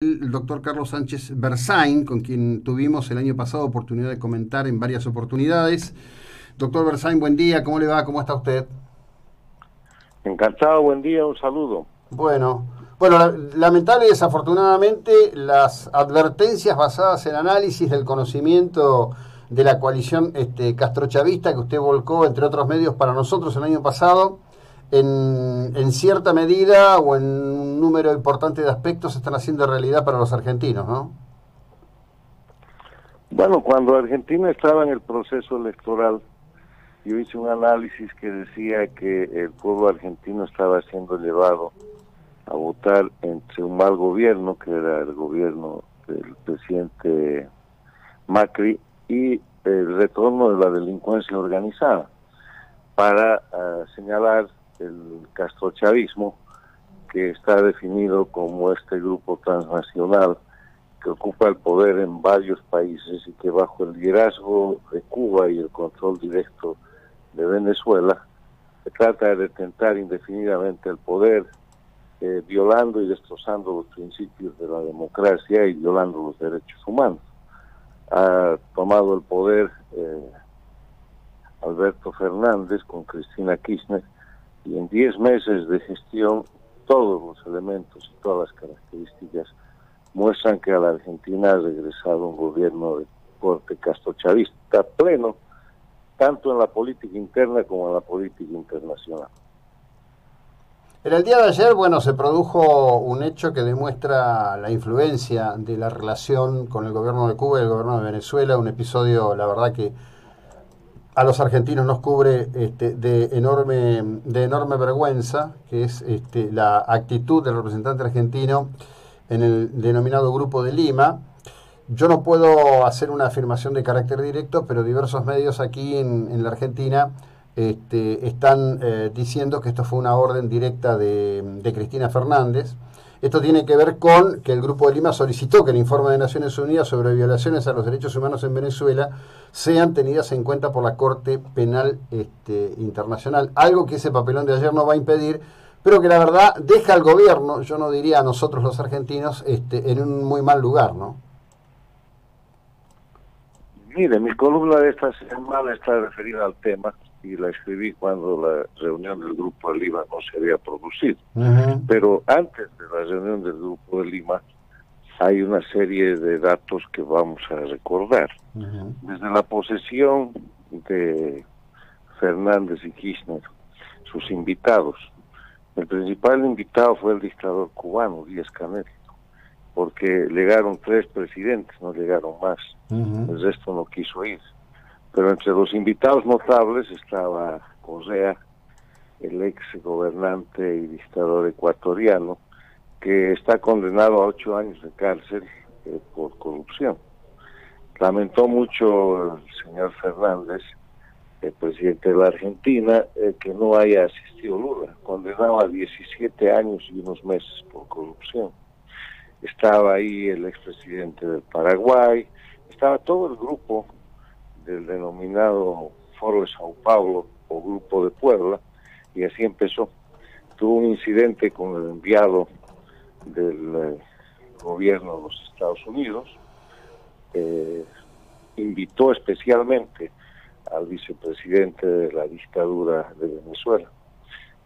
El doctor Carlos Sánchez Berzain, con quien tuvimos el año pasado oportunidad de comentar en varias oportunidades. Doctor Berzain, buen día, ¿cómo le va? ¿Cómo está usted? Encantado, buen día, un saludo. Bueno, lamentable y desafortunadamente las advertencias basadas en análisis del conocimiento de la coalición castrochavista que usted volcó, entre otros medios, para nosotros el año pasado, en cierta medida o en un número importante de aspectos están haciendo realidad para los argentinos, ¿no? Bueno, cuando Argentina estaba en el proceso electoral, yo hice un análisis que decía que el pueblo argentino estaba siendo llevado a votar entre un mal gobierno, que era el gobierno del presidente Macri, y el retorno de la delincuencia organizada, para señalar el castrochavismo, que está definido como este grupo transnacional que ocupa el poder en varios países y que bajo el liderazgo de Cuba y el control directo de Venezuela se trata de detentar indefinidamente el poder, violando y destrozando los principios de la democracia y violando los derechos humanos. Ha tomado el poder Alberto Fernández con Cristina Kirchner, y en 10 meses de gestión todos los elementos y todas las características muestran que a la Argentina ha regresado un gobierno de corte castrochavista pleno, tanto en la política interna como en la política internacional. En el día de ayer, bueno, se produjo un hecho que demuestra la influencia de la relación con el gobierno de Cuba y el gobierno de Venezuela, un episodio, la verdad, que a los argentinos nos cubre de enorme vergüenza, que es la actitud del representante argentino en el denominado Grupo de Lima. Yo no puedo hacer una afirmación de carácter directo, pero diversos medios aquí en la Argentina están diciendo que esto fue una orden directa de Cristina Fernández. Esto tiene que ver con que el Grupo de Lima solicitó que el informe de Naciones Unidas sobre violaciones a los derechos humanos en Venezuela sean tenidas en cuenta por la Corte Penal Internacional. Algo que ese papelón de ayer no va a impedir, pero que la verdad deja al gobierno, yo no diría a nosotros los argentinos, en un muy mal lugar, ¿no? Mire, mi columna de esta semana está referida al tema y la escribí cuando la reunión del Grupo de Lima no se había producido. Uh -huh. Pero antes de la reunión del Grupo de Lima hay una serie de datos que vamos a recordar. Uh -huh. Desde la posesión de Fernández y Kirchner, sus invitados, el principal invitado fue el dictador cubano, Díaz-Canel, porque llegaron 3 presidentes, no llegaron más. Uh -huh. El resto no quiso ir. Pero entre los invitados notables estaba Correa, el ex gobernante y dictador ecuatoriano, que está condenado a 8 años de cárcel por corrupción. Lamentó mucho el señor Fernández, el presidente de la Argentina, que no haya asistido Lula, condenado a 17 años y unos meses por corrupción. Estaba ahí el expresidente del Paraguay, estaba todo el grupo del denominado Foro de Sao Paulo o Grupo de Puebla, y así empezó. Tuvo un incidente con el enviado del gobierno de los Estados Unidos, invitó especialmente al vicepresidente de la dictadura de Venezuela.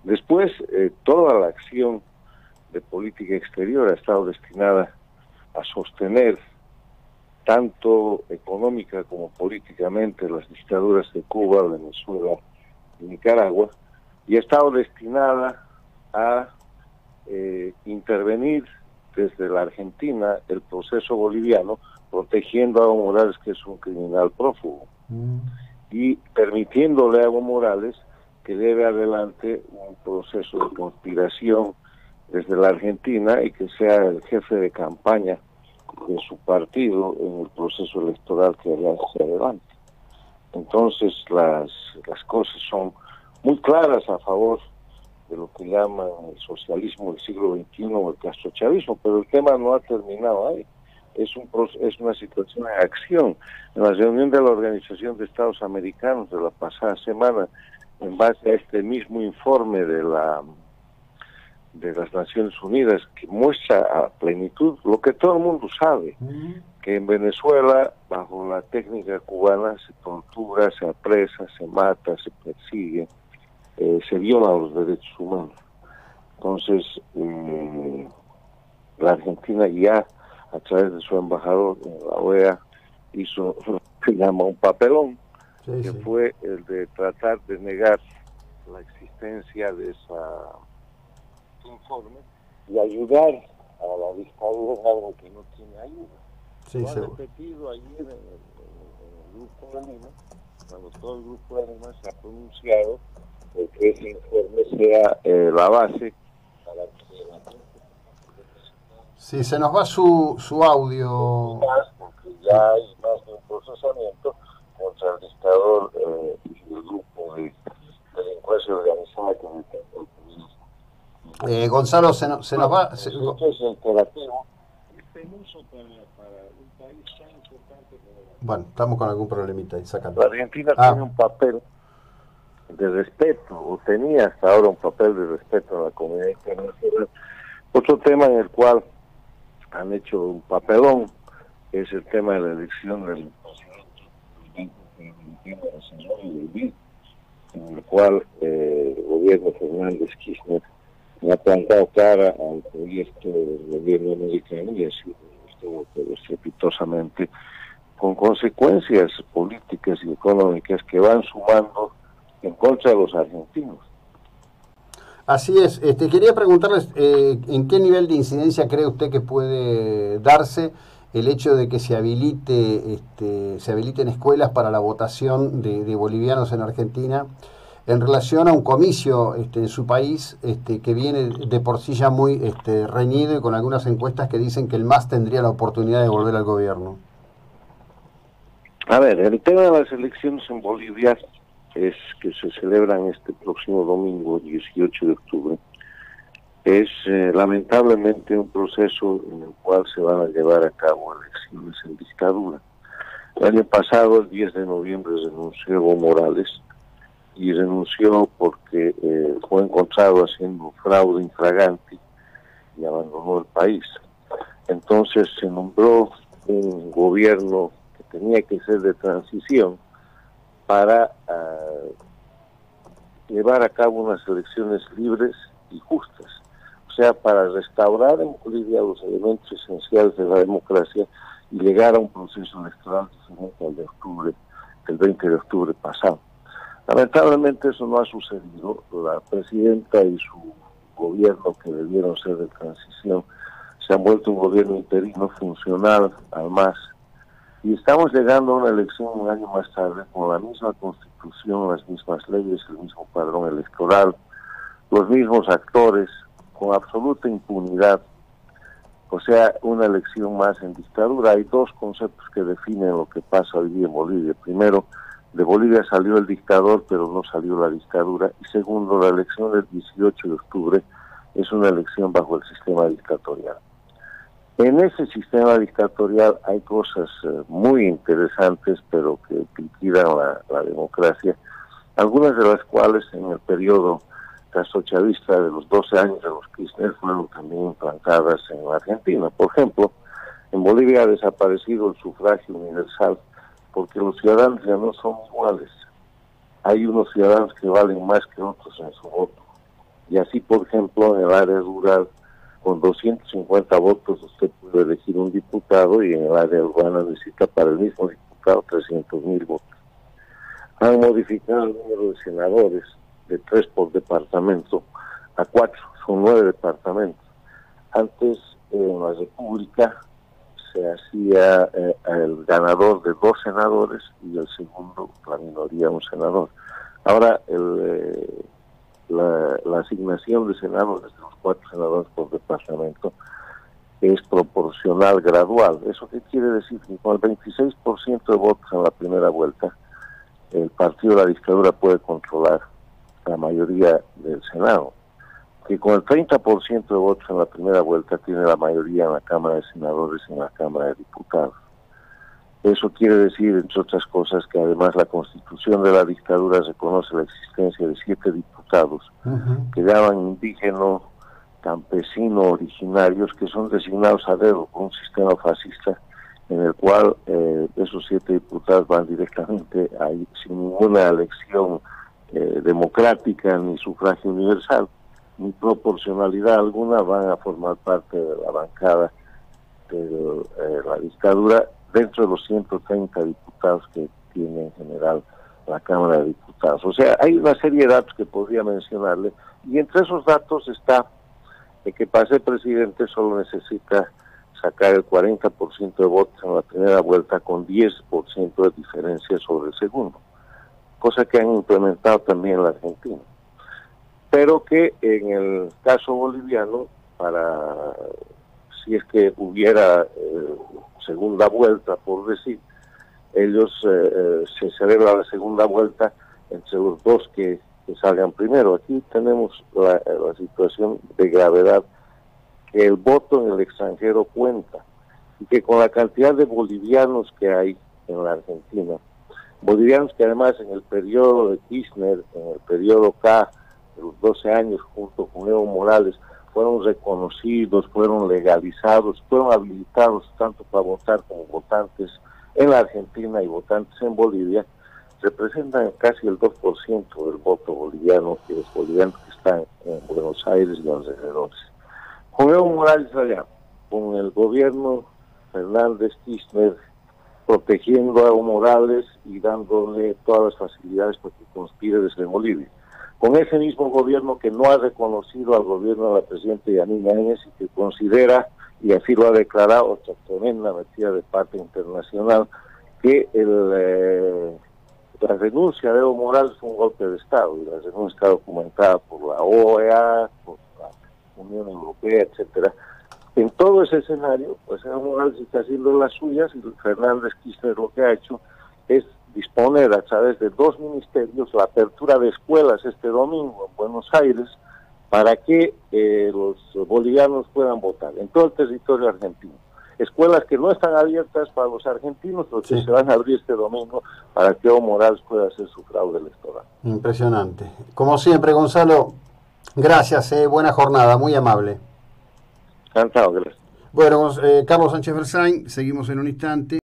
Después, toda la acción de política exterior ha estado destinada a sostener tanto económica como políticamente las dictaduras de Cuba, Venezuela y Nicaragua, y ha estado destinada a intervenir desde la Argentina el proceso boliviano, protegiendo a Evo Morales, que es un criminal prófugo, y permitiéndole a Evo Morales que lleve adelante un proceso de conspiración desde la Argentina y que sea el jefe de campaña de su partido en el proceso electoral que hará hacia adelante. Entonces las cosas son muy claras a favor de lo que llaman el socialismo del siglo XXI o el castrochavismo, pero el tema no ha terminado ahí. Es una situación de acción. En la reunión de la Organización de Estados Americanos de la pasada semana, en base a este mismo informe de la de las Naciones Unidas, que muestra a plenitud lo que todo el mundo sabe, que en Venezuela, bajo la técnica cubana, se tortura, se apresa, se mata, se persigue, se violan los derechos humanos. Entonces, la Argentina ya, a través de su embajador en la OEA, hizo lo que llama un papelón, que fue el de tratar de negar la existencia de ese informe y ayudar a la dictadura en algo que no tiene ayuda. Lo ha repetido ayer en el Grupo de Lima, cuando todo el Grupo de Lima se ha pronunciado de que ese informe sea la base para que la gente... Sí, se nos va su audio. Porque ya hay más de un procesamiento contra el dictador y el grupo de delincuencia organizada que Gonzalo, se nos va... Esto es imperativo y penoso para un país tan importante como... Bueno, estamos con algún problemita ahí, sácalo. La Argentina tiene un papel de respeto, o tenía hasta ahora un papel de respeto en la comunidad internacional. Otro tema en el cual han hecho un papelón es el tema de la elección del presidente, en el cual el gobierno Fernández Kirchner ha plantado cara al proyecto del gobierno americano y ha sido estrepitosamente, con consecuencias políticas y económicas que van sumando en contra de los argentinos. Así es. Quería preguntarles en qué nivel de incidencia cree usted que puede darse el hecho de que se habiliten escuelas para la votación de bolivianos en Argentina en relación a un comicio en su país que viene de por sí ya muy reñido y con algunas encuestas que dicen que el MAS tendría la oportunidad de volver al gobierno. A ver, el tema de las elecciones en Bolivia es que se celebran este próximo domingo, 18 de octubre. Es lamentablemente un proceso en el cual se van a llevar a cabo elecciones en dictadura. El año pasado, el 10 de noviembre, renunció Evo Morales y renunció porque fue encontrado haciendo fraude infragante y abandonó el país. Entonces se nombró un gobierno que tenía que ser de transición para llevar a cabo unas elecciones libres y justas, o sea, para restaurar en Bolivia los elementos esenciales de la democracia y llegar a un proceso electoral diferente al de octubre, el 20 de octubre pasado. Lamentablemente eso no ha sucedido. La presidenta y su gobierno, que debieron ser de transición, se han vuelto un gobierno interino funcional al MAS. Y estamos llegando a una elección un año más tarde con la misma constitución, las mismas leyes, el mismo padrón electoral, los mismos actores, con absoluta impunidad. O sea, una elección más en dictadura. Hay dos conceptos que definen lo que pasa hoy día en Bolivia. Primero, de Bolivia salió el dictador, pero no salió la dictadura. Y segundo, la elección del 18 de octubre es una elección bajo el sistema dictatorial. En ese sistema dictatorial hay cosas muy interesantes, pero que liquidan la democracia, algunas de las cuales en el periodo castrochavista de los 12 años de los Kirchner fueron también implantadas en la Argentina. Por ejemplo, en Bolivia ha desaparecido el sufragio universal porque los ciudadanos ya no son iguales. Hay unos ciudadanos que valen más que otros en su voto. Y así, por ejemplo, en el área rural, con 250 votos usted puede elegir un diputado y en el área urbana necesita para el mismo diputado 300.000 votos. Han modificado el número de senadores de 3 por departamento a 4, son 9 departamentos. Antes en la República se hacía el ganador de 2 senadores y el segundo, la minoría, un senador. Ahora la asignación de senadores de los 4 senadores por departamento es proporcional gradual. ¿Eso qué quiere decir? Que con el 26% de votos en la primera vuelta, el partido de la dictadura puede controlar la mayoría del Senado. Que con el 30% de votos en la primera vuelta tiene la mayoría en la Cámara de Senadores y en la Cámara de Diputados. Eso quiere decir, entre otras cosas, que además la Constitución de la dictadura reconoce la existencia de 7 diputados que llaman indígenas campesinos originarios que son designados a dedo por un sistema fascista en el cual esos 7 diputados van directamente ahí sin ninguna elección democrática ni sufragio universal ni proporcionalidad alguna, van a formar parte de la bancada de la dictadura dentro de los 130 diputados que tiene en general la Cámara de Diputados. O sea, hay una serie de datos que podría mencionarle, y entre esos datos está de que para ser presidente solo necesita sacar el 40% de votos en la primera vuelta con 10% de diferencia sobre el segundo, cosa que han implementado también en la Argentina. Pero que en el caso boliviano, para si es que hubiera segunda vuelta, por decir, ellos se celebra la segunda vuelta entre los dos que salgan primero. Aquí tenemos la situación de gravedad, que el voto en el extranjero cuenta, y que con la cantidad de bolivianos que hay en la Argentina, bolivianos que además en el periodo de Kirchner, en el periodo K, de los 12 años, junto con Evo Morales, fueron reconocidos, fueron legalizados, fueron habilitados tanto para votar como votantes en la Argentina y votantes en Bolivia, representan casi el 2% del voto boliviano, que los bolivianos que están en Buenos Aires y alrededores. Con Evo Morales allá, con el gobierno Fernández Kirchner protegiendo a Evo Morales y dándole todas las facilidades para que conspire desde Bolivia. Con ese mismo gobierno que no ha reconocido al gobierno de la presidenta Yanina Áñez y que considera, y así lo ha declarado, otra tremenda metida de parte internacional, que la renuncia de Evo Morales fue un golpe de Estado, y la renuncia está documentada por la OEA, por la Unión Europea, etcétera. En todo ese escenario, pues Evo Morales está haciendo las suyas, y Fernández Kirchner lo que ha hecho es disponer a través de 2 ministerios la apertura de escuelas este domingo en Buenos Aires para que los bolivianos puedan votar en todo el territorio argentino. Escuelas que no están abiertas para los argentinos, pero que se van a abrir este domingo para que Evo Morales pueda hacer su fraude electoral. Impresionante. Como siempre, Gonzalo, gracias, buena jornada, muy amable. Encantado, gracias. Bueno, Carlos Sánchez Berzain, seguimos en un instante.